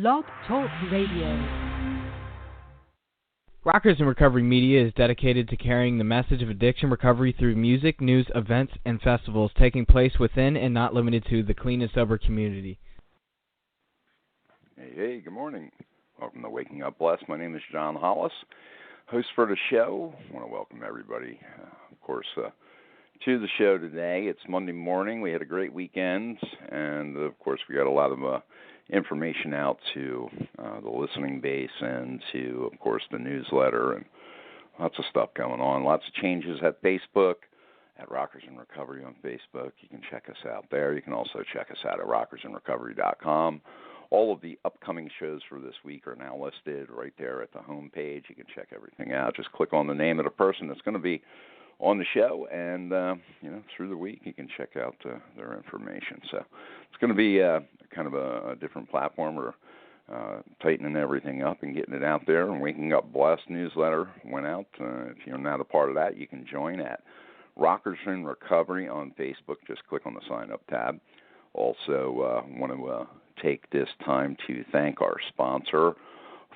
Blog Talk Radio. Rockers in Recovery Media is dedicated to carrying the message of addiction recovery through music, news, events, and festivals taking place within and not limited to the clean and sober community. Hey, good morning. Welcome to Waking Up Blessed. My name is John Hollis, host for the show. I want to welcome everybody, of course, to the show today. It's Monday morning. We had a great weekend, and, of course, we got a lot of information out to the listening base and to, of course, the newsletter and lots of stuff going on. Lots of changes at Facebook, at Rockers in Recovery on Facebook. You can check us out there. You can also check us out at rockersinrecovery.com. All of the upcoming shows for this week are now listed right there at the home page. You can check everything out. Just click on the name of the person that's going to be on the show, and through the week you can check out their information. So it's going to be kind of a different platform. We're tightening everything up and getting it out there. And Waking Up Blessed newsletter went out. If you're not a part of that, you can join at Rockers in Recovery on Facebook. Just click on the Sign Up tab. Also want to take this time to thank our sponsor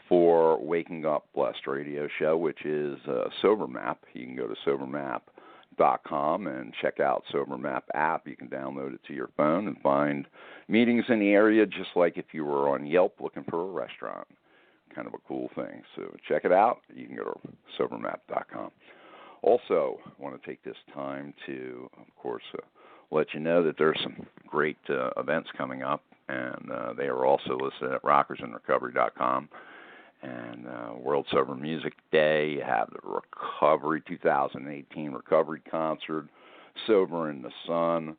for Waking Up Blessed radio show, which is SoberMap. You can go to SoberMap.com and check out SoberMap app. You can download it to your phone and find meetings in the area just like if you were on Yelp looking for a restaurant. Kind of a cool thing. So check it out. You can go to SoberMap.com. Also, I want to take this time to, of course, let you know that there's some great events coming up, and they are also listed at rockersinrecovery.com. And World Sober Music Day, you have the Recovery 2018 Recovery Concert, Sober in the Sun.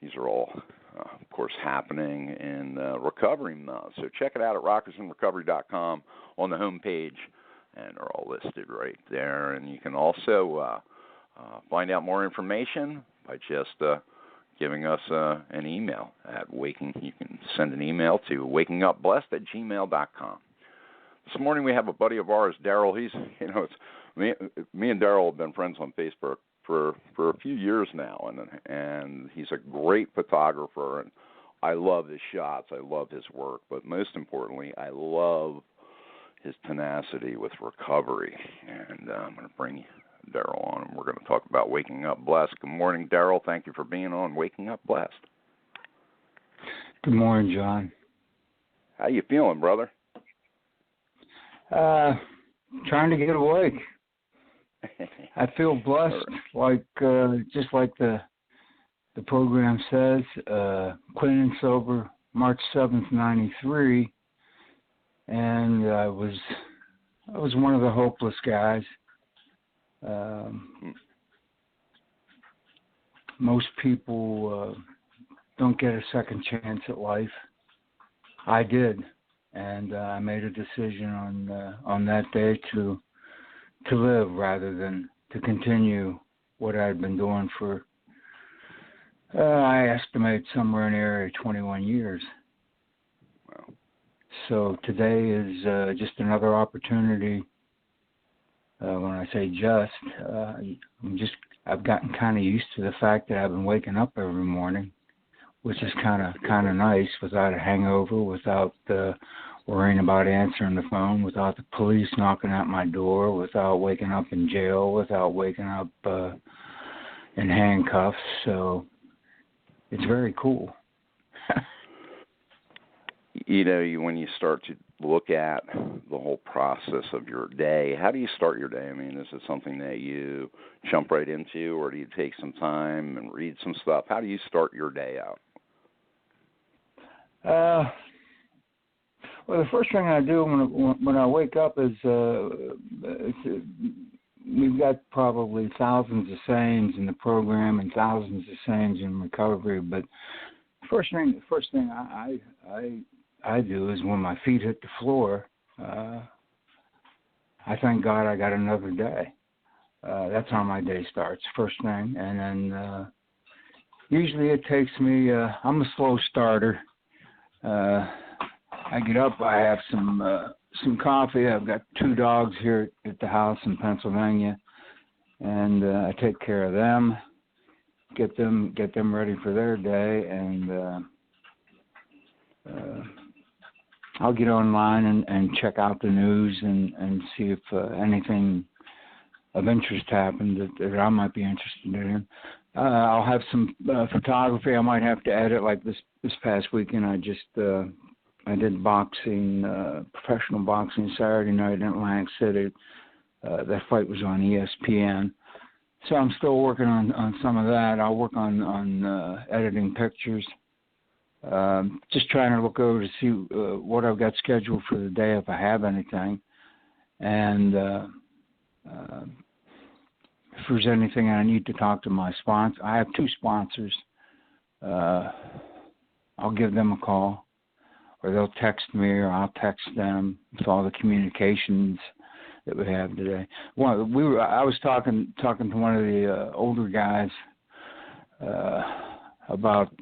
These are all, of course, happening in Recovery Month. So check it out at rockersinrecovery.com on the home page, and they're all listed right there. And you can also find out more information by just giving us an email at Waking. You can send an email to wakingupblessed@gmail.com. This morning we have a buddy of ours, Daryl. He's, it's me and Daryl have been friends on Facebook for a few years now, and he's a great photographer, and I love his shots. I love his work, but most importantly, I love his tenacity with recovery. And I'm going to bring Daryl on, and we're going to talk about Waking Up Blessed. Good morning, Daryl. Thank you for being on Waking Up Blessed. Good morning, John. How you feeling, brother? Trying to get awake. I feel blessed, like just like the program says. Clean and sober, March 7th, '93, and I was one of the hopeless guys. Most people don't get a second chance at life. I did. And I made a decision on that day to live rather than to continue what I had been doing for, I estimate somewhere in the area of 21 years. Wow. So today is just another opportunity. When I say I've gotten kind of used to the fact that I've been waking up every morning, which is kind of nice, without a hangover, without worrying about answering the phone, without the police knocking at my door, without waking up in jail, without waking up in handcuffs. So it's very cool. When you start to look at the whole process of your day, how do you start your day? I mean, is it something that you jump right into, or do you take some time and read some stuff? How do you start your day out? Well, the first thing I do when I wake up is we've got probably thousands of sayings in the program and thousands of sayings in recovery. But the first thing I do is when my feet hit the floor, I thank God I got another day. That's how my day starts, first thing, and then usually it takes me. I'm a slow starter. I get up, I have some coffee. I've got 2 dogs here at the house in Pennsylvania, and I take care of them, get them ready for their day, and I'll get online and check out the news and see if anything of interest happened that I might be interested in. I'll have some photography I might have to edit. Like this past weekend, I did boxing, professional boxing Saturday night in Atlantic City. That fight was on ESPN. So I'm still working on some of that. I'll work on editing pictures. Just trying to look over to see what I've got scheduled for the day if I have anything. And if there's anything I need to talk to my sponsor, I have 2 sponsors. I'll give them a call, or they'll text me, or I'll text them. It's all the communications that we have today. I was talking to one of the older guys about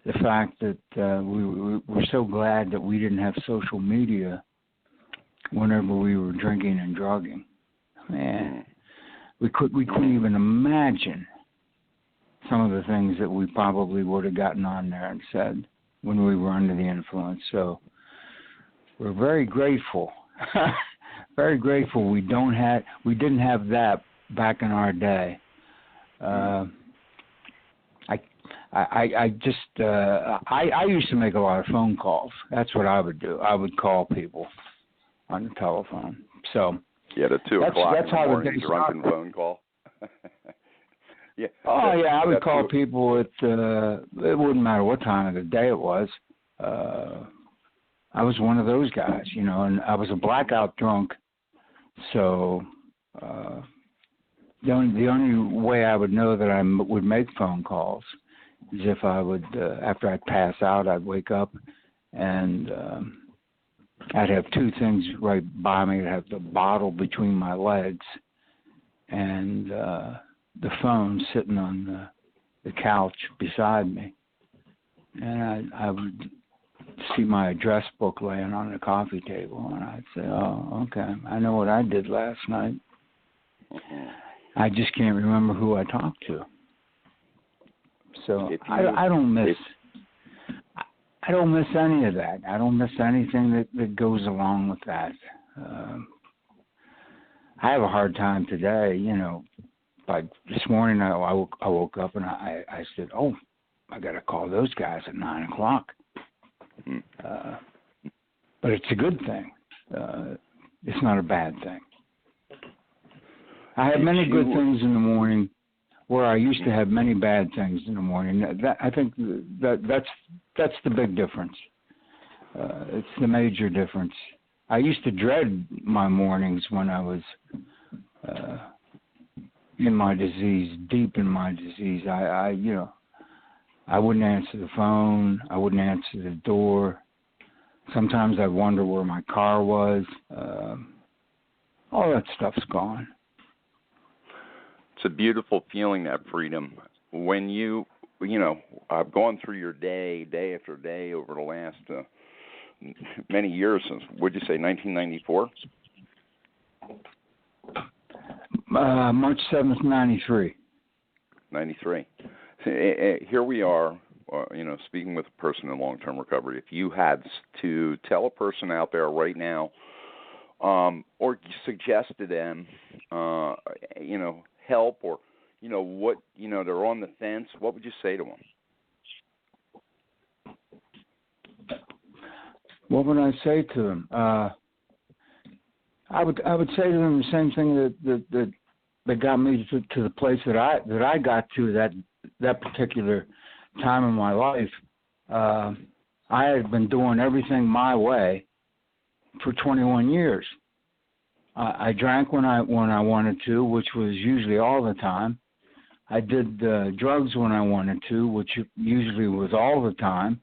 the fact that we're so glad that we didn't have social media whenever we were drinking and drugging. Man, we couldn't even imagine some of the things that we probably would have gotten on there and said when we were under the influence. So we're very grateful, very grateful we didn't have that back in our day. I used to make a lot of phone calls. That's what I would do. I would call people on the telephone. So yeah, the 2 o'clock that's in the how morning the day drunken phone call. Yeah. Oh yeah, I would call people at it wouldn't matter what time of the day it was. I was one of those guys, and I was a blackout drunk. So the only way I would know that I would make phone calls is if I would, after I'd pass out, I'd wake up and I'd have 2 things right by me. I'd have the bottle between my legs and the phone sitting on the couch beside me. And I would see my address book laying on the coffee table, and I'd say, oh, okay, I know what I did last night. I just can't remember who I talked to. So I don't miss any of that. I don't miss anything that goes along with that. I have a hard time today, Like this morning, I woke up and I said, oh, I got to call those guys at 9 o'clock. But it's a good thing. It's not a bad thing. I have many good things in the morning where I used to have many bad things in the morning. I think that's the big difference. It's the major difference. I used to dread my mornings when I was in my disease, deep in my disease. I wouldn't answer the phone. I wouldn't answer the door. Sometimes I wonder where my car was. All that stuff's gone. It's a beautiful feeling, that freedom. When I've gone through your day after day over the last many years since, would you say 1994? March 7th, 93. 93. Here we are, speaking with a person in long-term recovery. If you had to tell a person out there right now, or suggest to them, help, or, what, they're on the fence, what would you say to them? What would I say to them? I would say to them the same thing that got me to the place that I got to that particular time in my life. I had been doing everything my way for 21 years. I drank when I wanted to, which was usually all the time. I did drugs when I wanted to, which usually was all the time.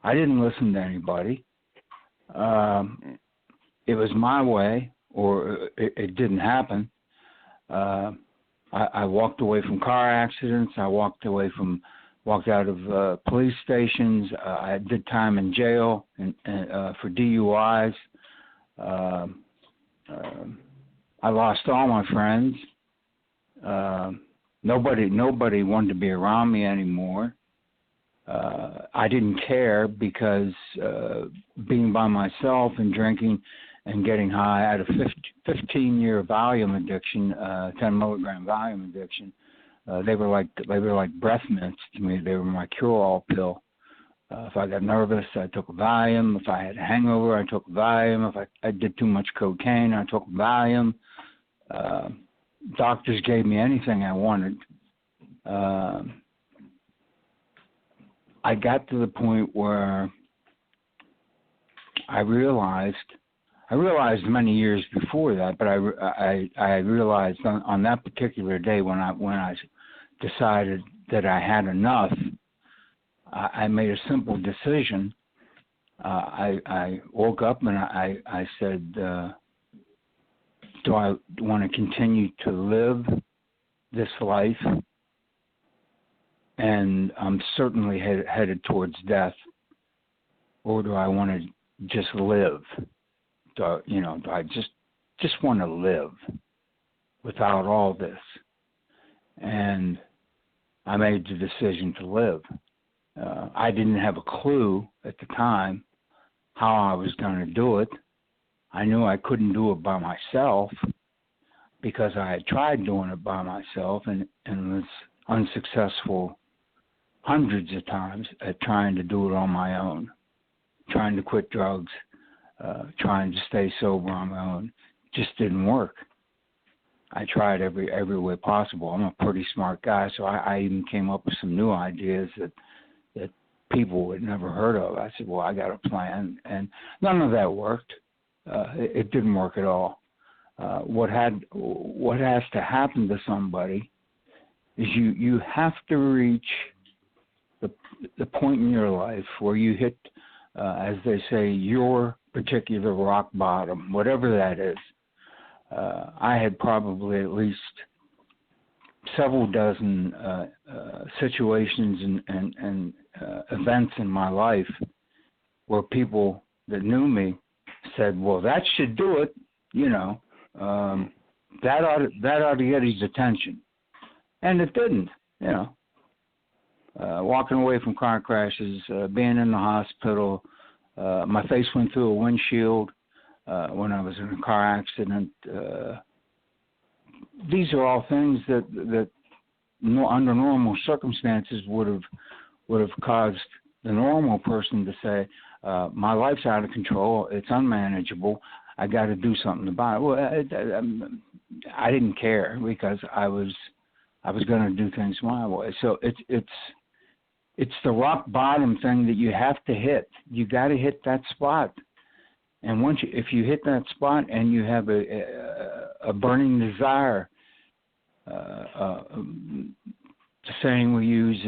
I didn't listen to anybody. It was my way, or it didn't happen. I walked away from car accidents. I walked out of police stations. I did time in jail for DUIs. I lost all my friends. Nobody wanted to be around me anymore. I didn't care because being by myself and drinking and getting high, I had a 15-year Valium addiction, 10-milligram Valium addiction. They were like breath mints to me. They were my cure-all pill. If I got nervous, I took a Valium. If I had a hangover, I took a Valium. If I did too much cocaine, I took a Valium. Doctors gave me anything I wanted. I got to the point where I realized many years before that, but I realized on that particular day when I decided that I had enough, I made a simple decision. I woke up and I said, do I want to continue to live this life? And I'm certainly headed towards death. Or do I want to just live? Do I just want to live without all this? And I made the decision to live. I didn't have a clue at the time how I was going to do it. I knew I couldn't do it by myself because I had tried doing it by myself and was unsuccessful hundreds of times at trying to do it on my own, trying to quit drugs, trying to stay sober on my own. Just didn't work. I tried every way possible. I'm a pretty smart guy, so I even came up with some new ideas that people had never heard of. I said, well, I got a plan, and none of that worked. It didn't work at all. What has to happen to somebody is you have to reach the point in your life where you hit, as they say, your particular rock bottom, whatever that is. I had probably at least several dozen situations and events in my life where people that knew me said, well, that should do it, that ought to get his attention. And it didn't, walking away from car crashes, being in the hospital, my face went through a windshield when I was in a car accident. These are all things that under normal circumstances would have caused the normal person to say, my life's out of control, it's unmanageable, I got to do something about it. Well, I didn't care because I was going to do things my way. So it's the rock bottom thing that you have to hit. You got to hit that spot. And if you hit that spot and you have a burning desire, the saying we use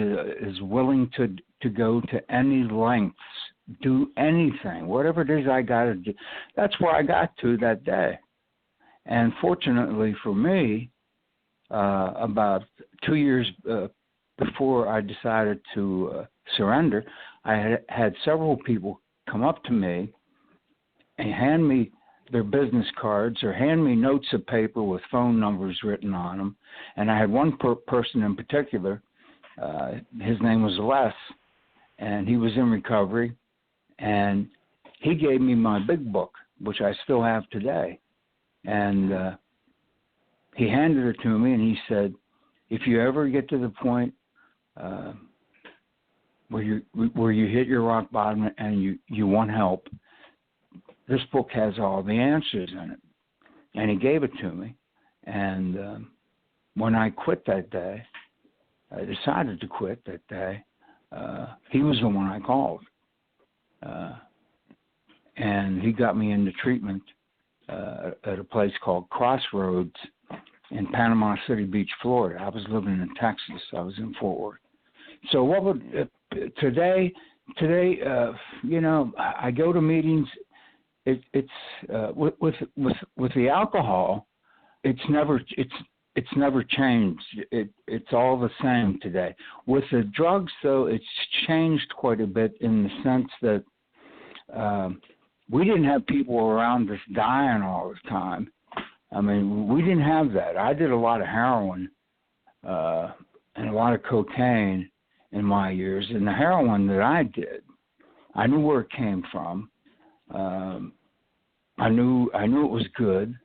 is willing to go to any lengths, do anything, whatever it is I got to do. That's where I got to that day. And fortunately for me, about 2 years before I decided to surrender, I had several people come up to me and hand me their business cards or hand me notes of paper with phone numbers written on them. And I had one person in particular, his name was Les, and he was in recovery, and he gave me my big book, which I still have today. And he handed it to me, and he said, if you ever get to the point where you hit your rock bottom and you want help, this book has all the answers in it. And he gave it to me. And when I quit that day, I decided to quit that day, he was the one I called. And he got me into treatment at a place called Crossroads in Panama City Beach, Florida. I was living in Texas. I was in Fort Worth. So what would today, I go to meetings. It's with the alcohol, it's never changed. It's all the same today. With the drugs, though, it's changed quite a bit in the sense that we didn't have people around us dying all the time. I mean, we didn't have that. I did a lot of heroin and a lot of cocaine, in my years. And the heroin that I did, I knew where it came from. I knew it was good.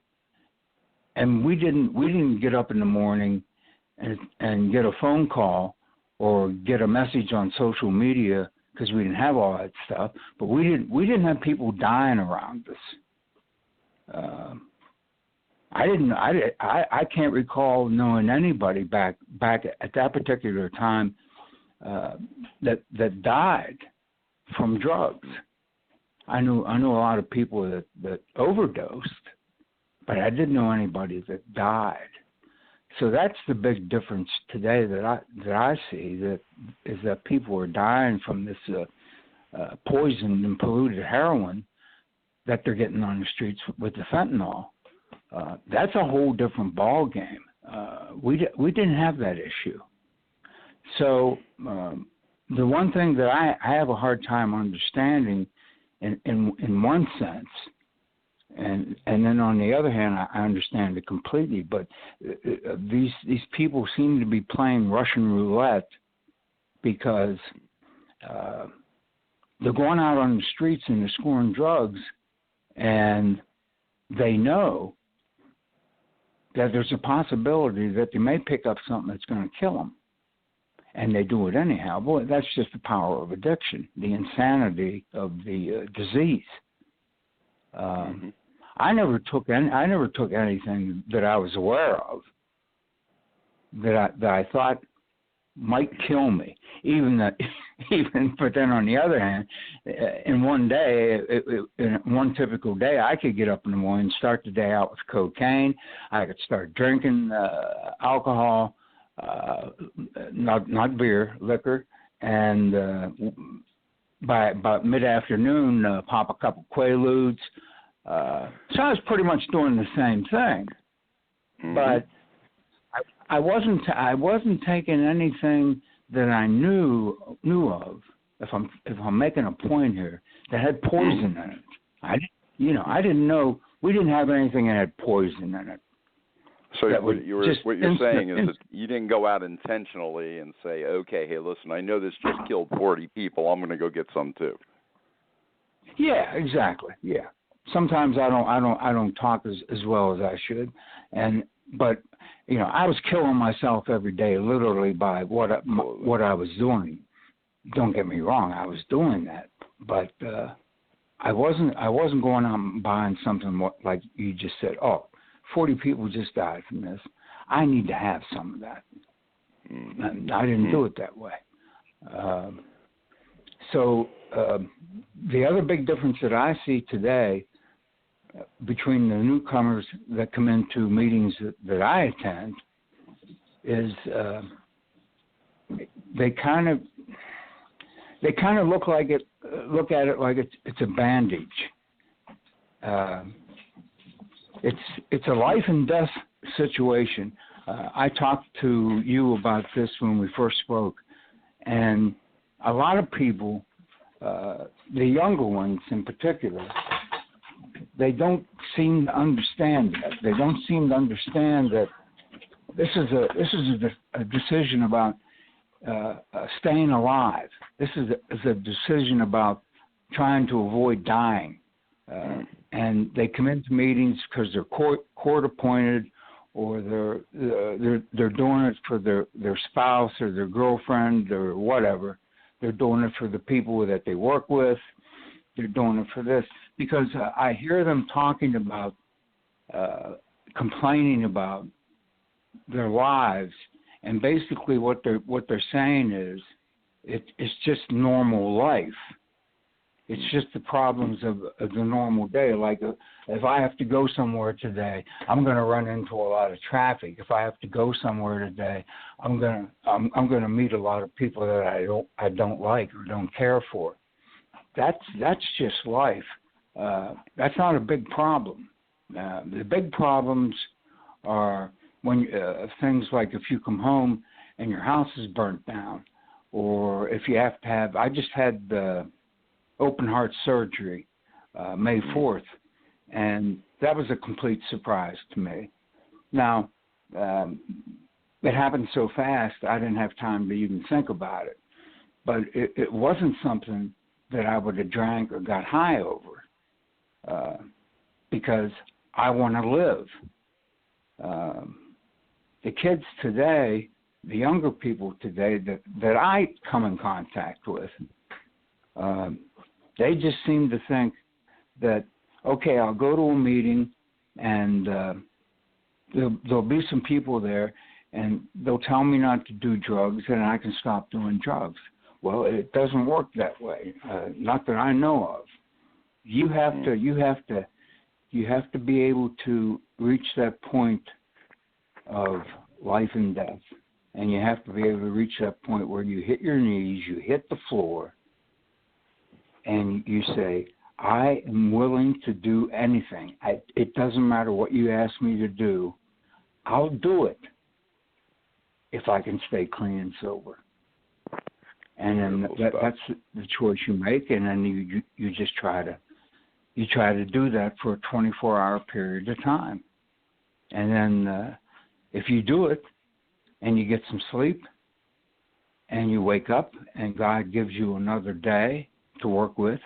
And we didn't get up in the morning and get a phone call or get a message on social media, because we didn't have all that stuff. But we didn't have people dying around us. I can't recall knowing anybody back at that particular time that died from drugs. I knew a lot of people that overdosed, but I didn't know anybody that died. So that's the big difference today that I see, that people are dying from this poisoned and polluted heroin that they're getting on the streets with the fentanyl. That's a whole different ball game. We didn't have that issue. So the one thing that I have a hard time understanding, in one sense, and then on the other hand, I understand it completely. But these people seem to be playing Russian roulette, because they're going out on the streets and they're scoring drugs, and they know that there's a possibility that they may pick up something that's going to kill them, and they do it anyhow. Boy, that's just the power of addiction, the insanity of the disease. I never took anything that I was aware of that I thought might kill me. But then on the other hand, in one day, in one typical day, I could get up in the morning, start the day out with cocaine. I could start drinking alcohol, not beer, liquor, and by about mid-afternoon, pop a couple Quaaludes. So I was pretty much doing the same thing, but I wasn't taking anything that I knew of. If I'm making a point here, that had poison in it. I didn't know. We didn't have anything that had poison in it. So what you're saying is that you didn't go out intentionally and say, okay, hey, listen, I know this just killed 40 people. I'm going to go get some too. Yeah, exactly. Yeah. Sometimes I don't talk as well as I should, but I was killing myself every day, literally, by what I was doing. Don't get me wrong, I was doing that, but I wasn't going out and buying something like you just said. 40 people just died from this. I need to have some of that. I didn't do it that way. So the other big difference that I see today between the newcomers that come into meetings that I attend is they kind of look at it like it's a bandage. It's a life and death situation. I talked to you about this when we first spoke, and a lot of people, the younger ones in particular, they don't seem to understand that. They don't seem to understand that this is a decision about staying alive. This is a decision about trying to avoid dying. And they come into meetings because they're court appointed, or they're doing it for their spouse or their girlfriend or whatever. They're doing it for the people that they work with. They're doing it for this. Because I hear them talking about, complaining about their lives, and basically what they're saying is, it's just normal life. It's just the problems of the normal day. Like if I have to go somewhere today, I'm going to run into a lot of traffic. If I have to go somewhere today, I'm going to meet a lot of people that I don't like or don't care for. That's just life. That's not a big problem. The big problems are when things like if you come home and your house is burnt down, or if you have to have. I just had open heart surgery May 4th, and that was a complete surprise to me. Now, it happened so fast I didn't have time to even think about it. but it wasn't something that I would have drank or got high over, because I want to live. The kids today, the younger people today that I come in contact with, they just seem to think that, okay, I'll go to a meeting and there'll be some people there and they'll tell me not to do drugs and I can stop doing drugs. Well, it doesn't work that way. Not that I know of. You have to be able to reach that point of life and death, and you have to be able to reach that point where you hit your knees, you hit the floor, and you say, I am willing to do anything. It doesn't matter what you ask me to do. I'll do it if I can stay clean and sober. And then that's the choice you make, and then you just try to do that for a 24-hour period of time. And then if you do it and you get some sleep and you wake up and God gives you another day to work with,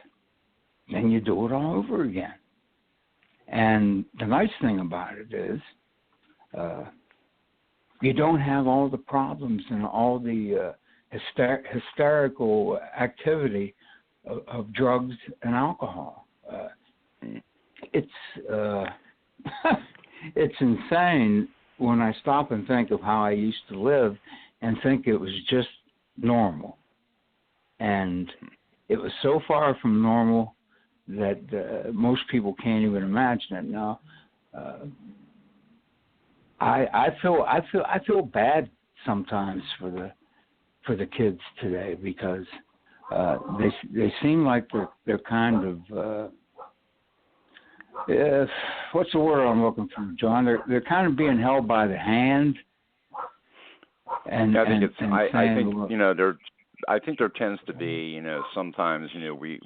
then you do it all over again. And the nice thing about it is you don't have all the problems and all the hysterical activity of drugs and alcohol. It's insane when I stop and think of how I used to live and think it was just normal. And it was so far from normal that most people can't even imagine it now. I feel bad sometimes for the kids today because they seem like they're kind of what's the word I'm looking for, John? They're kind of being held by the hand. And I think there tends to be, sometimes, we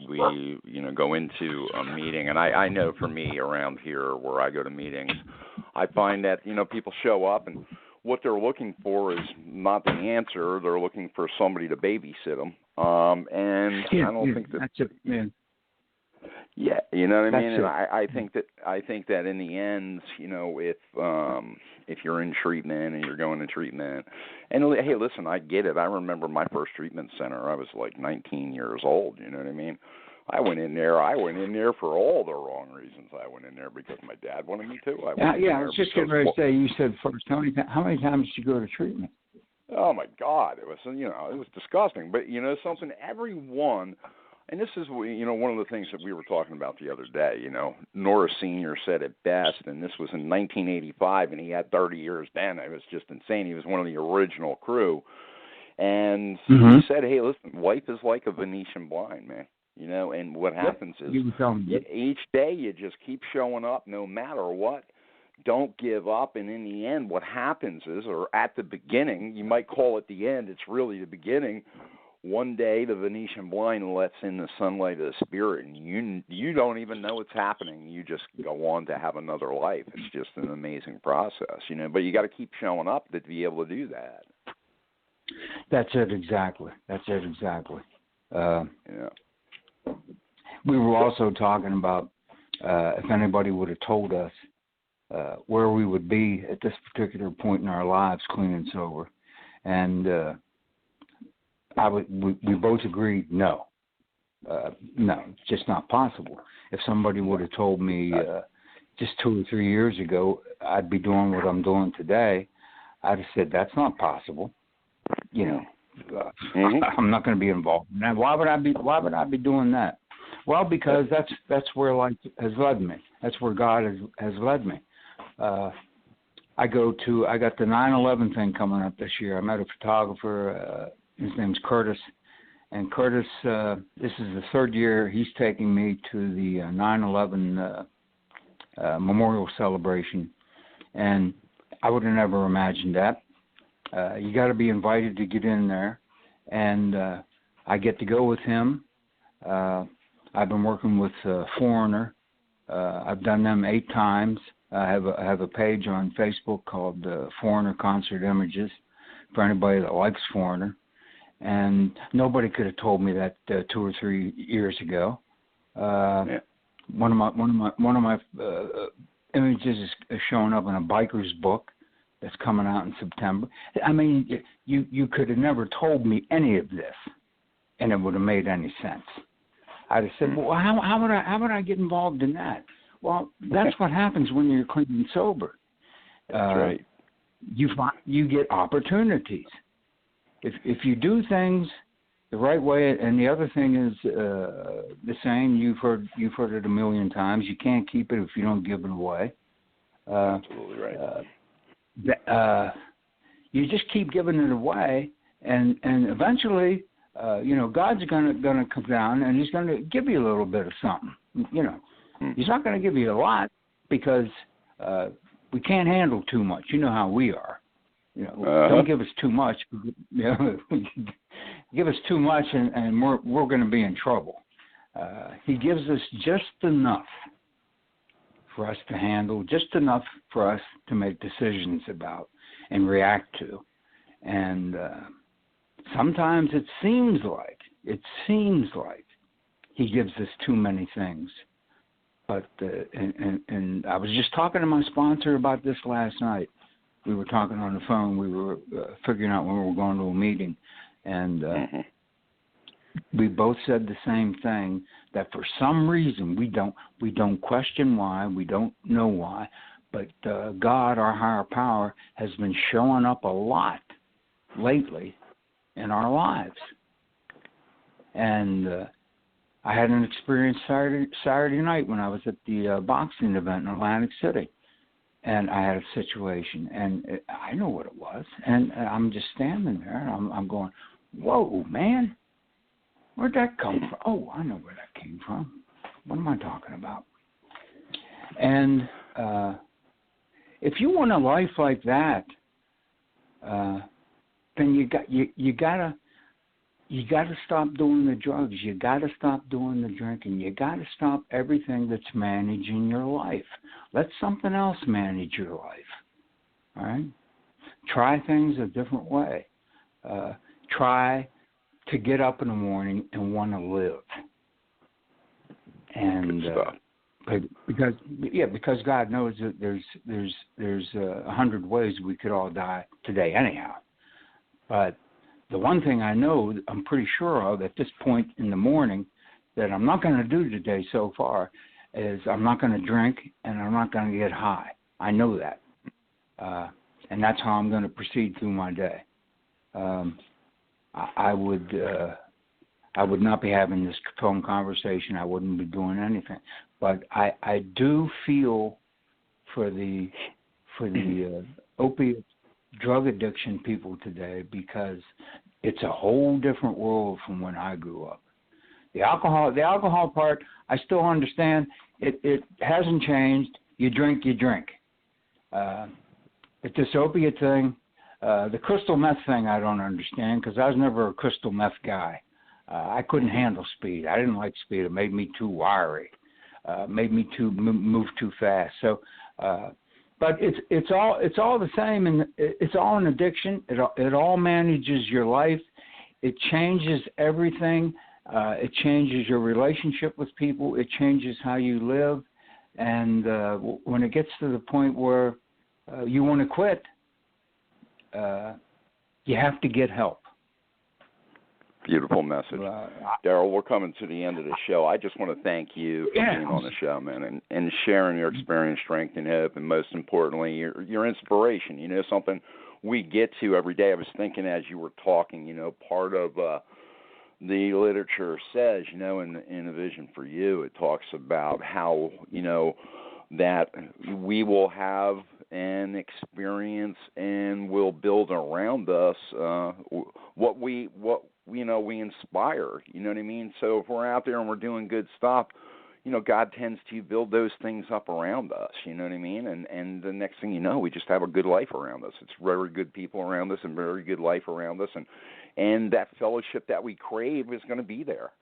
go into a meeting, and I know for me around here where I go to meetings, I find that, people show up and what they're looking for is not the answer. They're looking for somebody to babysit them. And I don't think that's it, man. Yeah, you know what I mean? And I think that in the end, if you're in treatment and you're going to treatment, and hey, listen, I get it. I remember my first treatment center. I was like 19 years old. You know what I mean? I went in there for all the wrong reasons. I went in there because my dad wanted me to. I was just getting ready to say, you said first. How many times did you go to treatment? Oh my God, it was it was disgusting. But something, everyone. And this is, one of the things that we were talking about the other day. Norris Sr. said it best, and this was in 1985, and he had 30 years then. It was just insane. He was one of the original crew. And he said, hey, listen, life is like a Venetian blind, man. And what happens is each day you just keep showing up no matter what. Don't give up. And in the end, what happens is, or at the beginning, you might call it the end, it's really the beginning. One day, the Venetian blind lets in the sunlight of the spirit, and you don't even know it's happening. You just go on to have another life. It's just an amazing process, But you got to keep showing up to be able to do that. That's it exactly. We were also talking about if anybody would have told us where we would be at this particular point in our lives, clean and sober, and we both agreed, no, it's just not possible. If somebody would have told me just 2 or 3 years ago I'd be doing what I'm doing today, I'd have said that's not possible. I'm not going to be involved in that. Why would I be doing that? Well, because that's where life has led me. That's where God has led me. I got the 9/11 thing coming up this year. I met a photographer. His name's Curtis. And Curtis, this is the third year he's taking me to the 9/11 memorial celebration. And I would have never imagined that. You got to be invited to get in there. And I get to go with him. I've been working with Foreigner. I've done them 8 times. I have a page on Facebook called Foreigner Concert Images for anybody that likes Foreigner. and nobody could have told me that 2 or 3 years ago. Yeah. One of my images is showing up in a biker's book that's coming out in September. I mean, you could have never told me any of this, and it would have made any sense. I'd have said, well, how would I get involved in that? Well, that's what happens when you're clean and sober. That's right. You get opportunities. If you do things the right way, and the other thing is the saying you've heard it a million times: you can't keep it if you don't give it away. Absolutely right. You just keep giving it away, and eventually, God's gonna come down and He's gonna give you a little bit of something. He's not gonna give you a lot because we can't handle too much. You know how we are. Don't give us too much. Give us too much, and we're going to be in trouble. He gives us just enough for us to handle, just enough for us to make decisions about and react to. And sometimes it seems like He gives us too many things. But and I was just talking to my sponsor about this last night. We were talking on the phone. We were figuring out when we were going to a meeting, and we both said the same thing, that for some reason we don't question why, we don't know why, but God, our higher power, has been showing up a lot lately in our lives. And I had an experience Saturday night when I was at the boxing event in Atlantic City. And I had a situation, and I know what it was. And I'm just standing there, and I'm going, whoa, man, where'd that come from? Oh, I know where that came from. What am I talking about? And if you want a life like that, then you gotta stop doing the drugs. You gotta stop doing the drinking. You gotta stop everything that's managing your life. Let something else manage your life. All right? Try things a different way. Try to get up in the morning and want to live. And because God knows that there's 100 ways we could all die today anyhow. But the one thing I know, I'm pretty sure of at this point in the morning, that I'm not going to do today so far, is I'm not going to drink and I'm not going to get high. I know that. And that's how I'm going to proceed through my day. I would not be having this phone conversation. I wouldn't be doing anything. But I do feel for the opiate drug addiction people today, because it's a whole different world from when I grew up. The alcohol part, I still understand. It hasn't changed. You drink. But this opiate thing, the crystal meth thing, I don't understand, because I was never a crystal meth guy. I couldn't handle speed. I didn't like speed. It made me too wiry. Made me move too fast. So, but it's all the same, and it's all an addiction. It all manages your life. It changes everything. It changes your relationship with people. It changes how you live. And when it gets to the point where you want to quit, you have to get help. Beautiful message. Daryl, we're coming to the end of the show. I just want to thank you for being on the show, man, and sharing your experience, strength, and hope, and most importantly, your inspiration. You know, something we get to every day. I was thinking as you were talking, part of the literature says, in A Vision for You, it talks about how, that we will have an experience and will build around us what we inspire. You know what I mean? So if we're out there and we're doing good stuff, God tends to build those things up around us. You know what I mean? And the next thing you know, we just have a good life around us. It's very good people around us and very good life around us. And that fellowship that we crave is going to be there.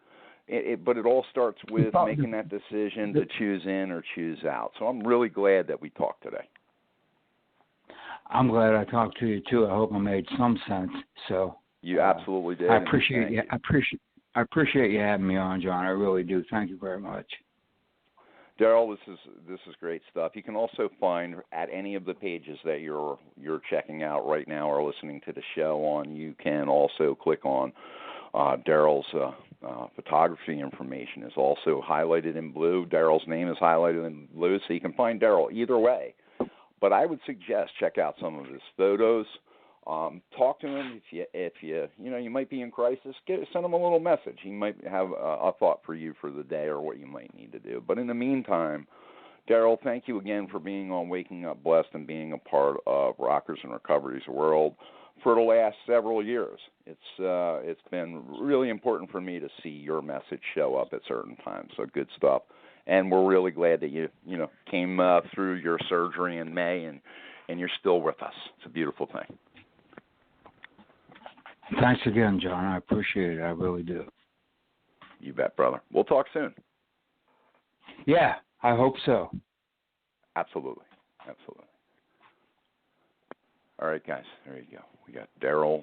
But it all starts with making that decision to choose in or choose out. So I'm really glad that we talked today. I'm glad I talked to you, too. I hope I made some sense. So You absolutely did. I appreciate you. I appreciate you having me on, John. I really do. Thank you very much. Daryl, this is great stuff. You can also find at any of the pages that you're checking out right now or listening to the show on, you can also click on Daryl's photography information is also highlighted in blue. Daryl's name is highlighted in blue, so you can find Daryl either way. But I would suggest check out some of his photos. Talk to him if you might be in crisis. Send him a little message. He might have a thought for you for the day or what you might need to do. But in the meantime, Daryl, thank you again for being on Waking Up Blessed and being a part of Rockers in Recovery's world for the last several years. It's been really important for me to see your message show up at certain times. So good stuff. And we're really glad that you came through your surgery in May and you're still with us. It's a beautiful thing. Thanks again, John. I appreciate it. I really do. You bet, brother. We'll talk soon. Yeah, I hope so. Absolutely. All right, guys. There you go. We got Daryl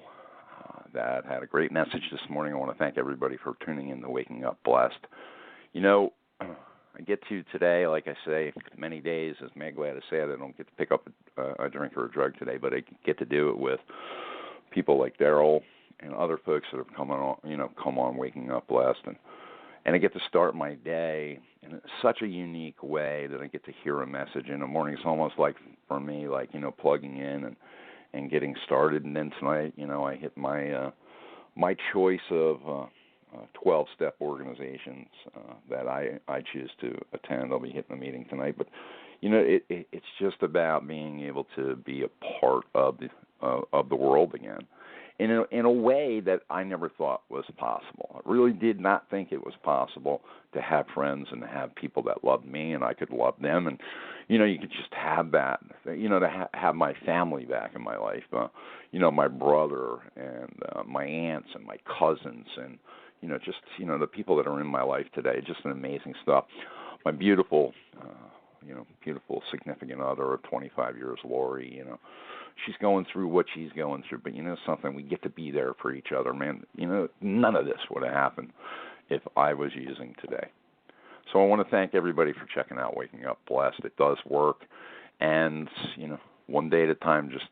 that had a great message this morning. I want to thank everybody for tuning in to Waking Up Blessed. I get to today, like I say, many days, as Meg glad to say, I don't get to pick up a drink or a drug today, but I get to do it with people like Daryl and other folks that have come on Waking Up Blessed, and I get to start my day in such a unique way that I get to hear a message in the morning. It's almost like, for me, plugging in and getting started. And then tonight, I hit my choice of 12-step organizations that I choose to attend. I'll be hitting the meeting tonight, but it's just about being able to be a part of the world again, in a way that I never thought was possible. I really did not think it was possible to have friends and to have people that loved me and I could love them, and you could just have that, to have my family back in my life, my brother and my aunts and my cousins and the people that are in my life today. Just an amazing stuff. My beautiful significant other of 25 years, Lori, she's going through what she's going through, but something, we get to be there for each other, man. None of this would have happened if I was using today. So I want to thank everybody for checking out Waking Up Blessed. It does work, and, one day at a time, just,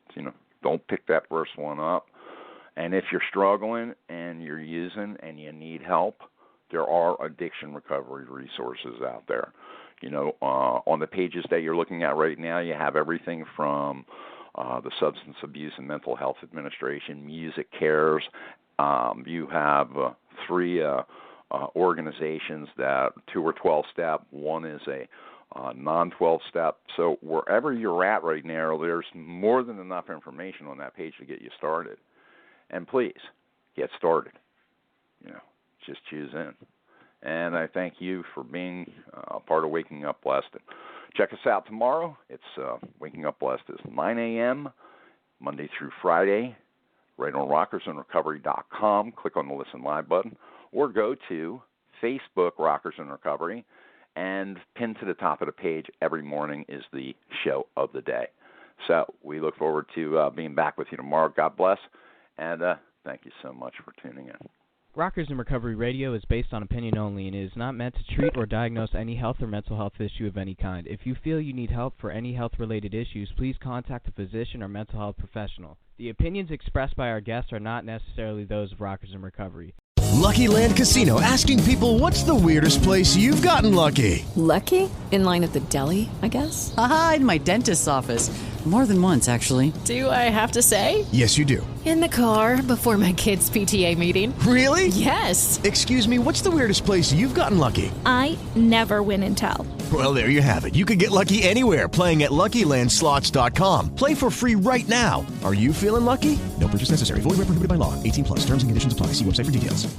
don't pick that first one up. And if you're struggling and you're using and you need help, there are addiction recovery resources out there. On the pages that you're looking at right now, you have everything from the Substance Abuse and Mental Health Administration, Music Cares. You have 3 organizations that 2 are 12-step. One is a non-12-step. So wherever you're at right now, there's more than enough information on that page to get you started. And please, get started. Just choose in. And I thank you for being a part of Waking Up Blessed. Check us out tomorrow. It's Waking Up Blessed is 9 a.m., Monday through Friday, right on rockersinrecovery.com. Click on the Listen Live button, or go to Facebook Rockers in Recovery, and pinned to the top of the page every morning is the show of the day. So we look forward to being back with you tomorrow. God bless, and thank you so much for tuning in. Rockers in Recovery Radio is based on opinion only and is not meant to treat or diagnose any health or mental health issue of any kind. If you feel you need help for any health-related issues, please contact a physician or mental health professional. The opinions expressed by our guests are not necessarily those of Rockers in Recovery. Lucky Land Casino, asking people, what's the weirdest place you've gotten lucky? Lucky? In line at the deli, I guess? Aha, in my dentist's office. More than once, actually. Do I have to say? Yes, you do. In the car before my kids' PTA meeting. Really? Yes. Excuse me, what's the weirdest place you've gotten lucky? I never win and tell. Well, there you have it. You can get lucky anywhere, playing at LuckyLandSlots.com. Play for free right now. Are you feeling lucky? No purchase necessary. Void where prohibited by law. 18+. Terms and conditions apply. See website for details.